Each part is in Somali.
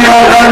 Hey!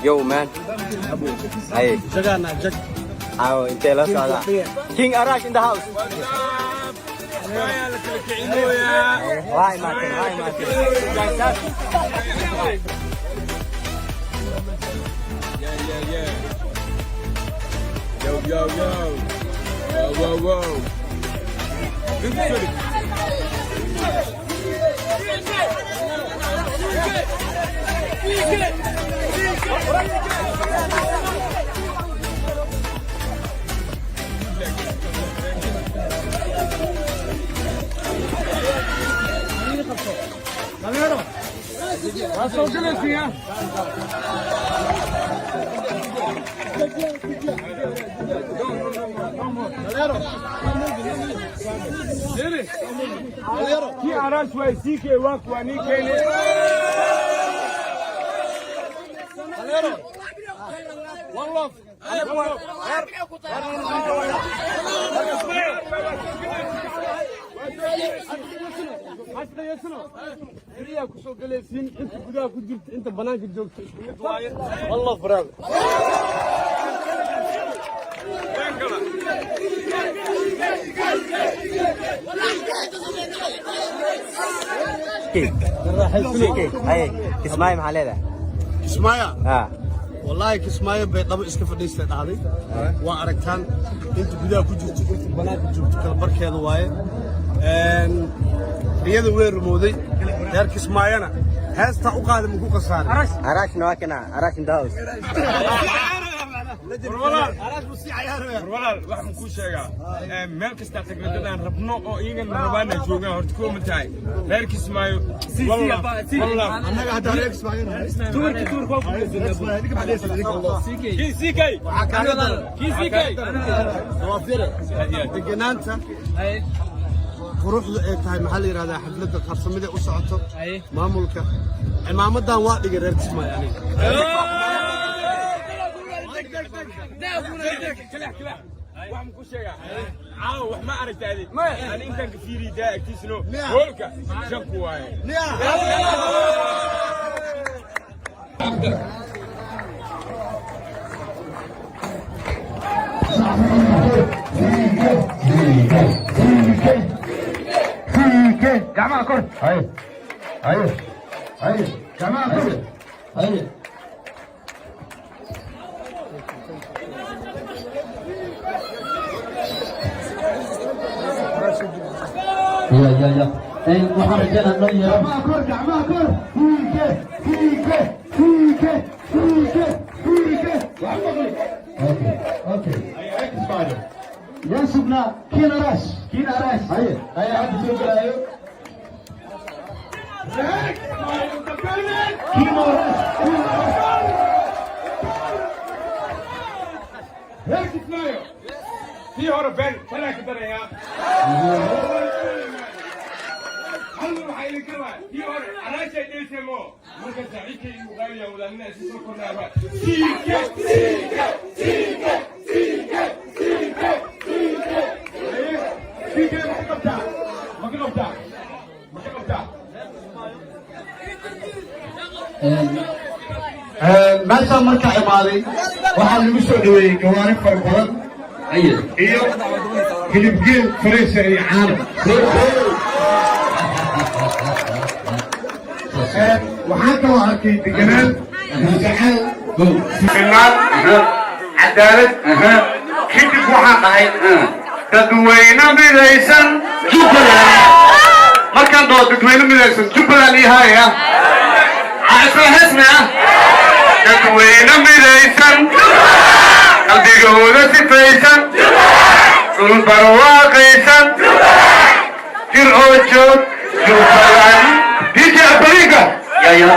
Yo man. Hey. Jack. Oh, Intela Sala. King Arash in the house. Why, Martin? Yeah. Yo. Whoa. Ki araç var, CK wak var, ni kene. One love. Hasta yasına. Nereye kusol gelesin? Inta gudaha ku jirta, inta banaanka joogto. Allah bravo. هاي كسماية محلية Kismaayo. والله Kismaayo bay daba iska fadhiistay dhacday. Waa aragtaan inta gudaha ku jirto inta banaanka joogto kala barkeeda waaye. Riyada way rumowday. Reer Kismaayona heesta u qaaday muku qasaar. Arash نواكنا Arash in the house. Arash musi ciyaaraya. Walaal waxaan ku sheegaa meel kasta tagladaan rabno oo iyaga rabaana joogaan horta kuma tahay reer Kismaayo wallah annaga hadda reer Kismaayo turki deganaanta quruxda ay tahay maxaa la yiraahdaa xafladda qarsamada u socoto maamulka cimaamadan waa dhigay reer Kismaayo aniga كلا waxaan ku sheegaa caaw wax ma aragtay ani intaan ka fiiri daagtiisno holka shanku waaye جماعة كرة هاي جماعة كرة هاي يا waxaan rajaynayaa dhan yaro gacmaha kor okay yaa sugnaa kiin arash haye hadda soo galaayo kiin arash reer Kismaayo tii hore been talaa ka daraya waxay la galaa tii hore araashay dheesamo marka saxiibka iyo qaaliya walaalaha si soo kornaaba meeshaan markaa imaaday waxaa lagu soo dhaweeyey gawaari fara badan iyo hilibgeel fariisa iyo caano waxaan kaloo arkay deganaan jacaal cadaalad kadib waxaan dhahay dadweyne midaysan jubbaland markaan dhaho dadweyne midaysan jubbaland iyo haya isla heesna dadweyne midaysan qalbigooda sifaysan dhul barwaaqaysan jir oo joog jubbaland DJ Abariga ya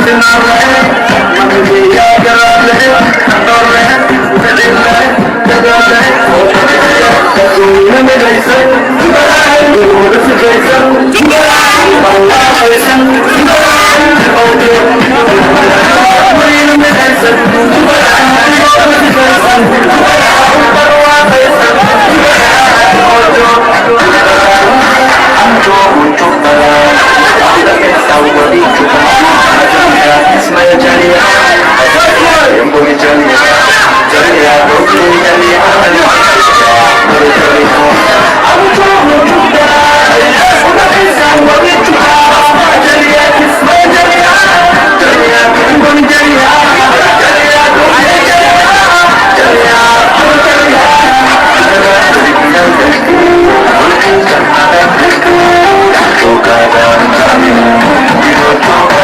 Sinale,